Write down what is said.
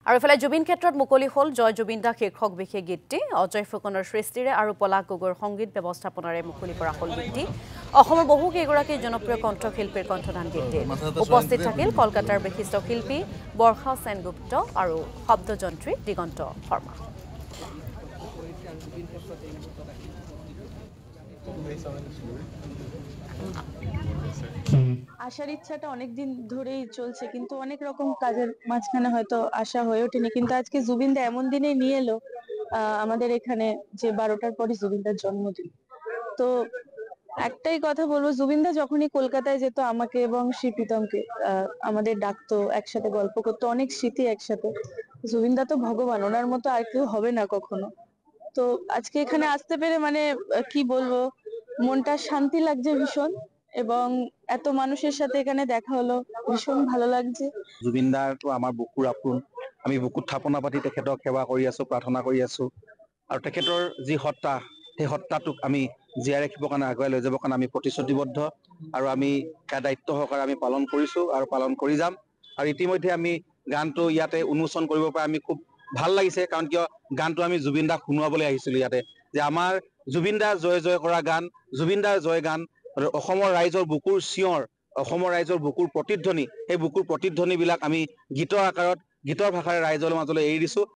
আৰু ইফালে জুবিন ক্ষেত্ৰত মুকলি হ'ল জয় জুবিন দা শীৰ্ষক বিশেষ গীতটি অজয় ফুকনৰ সৃষ্টিৰে আৰু পলাশ গগৈৰ সংগীত ব্যৱস্থাপনাৰে মুকলি কৰা হ'ল গীতটি অসমৰ বহু কেইগৰাকী জনপ্ৰিয় কণ্ঠশিল্পীৰ কণ্ঠদান গীতটিত উপস্থিত থাকিল কলকাতাৰ বিশিষ্ট শিল্পী বৰ্ষা সেনগুপ্ত আৰু শব্দযন্ত্ৰী দিগন্ত শৰ্মা আসার ইচ্ছাটা অনেক দিন ধরেই চলছে কিন্তু অনেক রকম কাজের মাঝখানে হয়তো আশা হয়ে ওঠেনি কিন্তু আজকে জুবিনদা এমন দিনে নিয়ে এলো আমাদের এখানে যে 12টার পরে জুবিনদার জন্মদিন তো একটাই কথা বলবো জুবিনদা যখনই কলকাতায় যেত আমাকে এবং শ্রীপ্রীতমকে আমাদের ডাকতো একসাথে গল্প করতো অনেক স্মৃতি একসাথে জুবিনদা তো ভগবান ওনার মতো আর কেউ হবে না কখনো তো আজকে এখানে আসতে পেরে মানে কি বলবো মনটা শান্তি লাগছে ভীষণ এবং এত মানুষের সাথে এখানে দেখা হলো ভীষণ ভালো লাগছে জুবিনদাৰটো আমাৰ বুকুৰ আপোন আমি বুকুত থাপনা পাতি তেখেতক সেৱা কৰি আছো প্ৰাৰ্থনা কৰি আছো আৰু তেখেতৰ যি সত্তা সেই সত্তাটোক আমি জীয়াই ৰাখিবৰ কাৰণে আগুৱাই লৈ যাবৰ কাৰণে আমি প্ৰতিশ্ৰুতিবদ্ধ আৰু আমি এটা দায়িত্ব সহকাৰে আমি পালন কৰিছো আৰু পালন কৰি যাম আৰু ইতিমধ্যে আমি গানটো ইয়াতে উন্মোচন কৰিব পৰা আমি খুব ভাল লাগিছে কাৰণ কিয় গানটো আমি জুবিনদাক শুনোৱাবলৈ আহিছিলো ইয়াতে যে আমাৰ জুবিনদা জয় জয় কৰা গান জুবিনদাৰ জয় গান অসমৰ ৰাইজৰ বুকুৰ চিঞৰ অসমৰ ৰাইজৰ বুকুৰ প্ৰতিধ্বনি সেই বুকুৰ প্ৰতিধ্বনিবিলাক আমি গীতৰ আকাৰত গীতৰ ভাষাৰে ৰাইজৰ মাজলৈ এৰি দিছো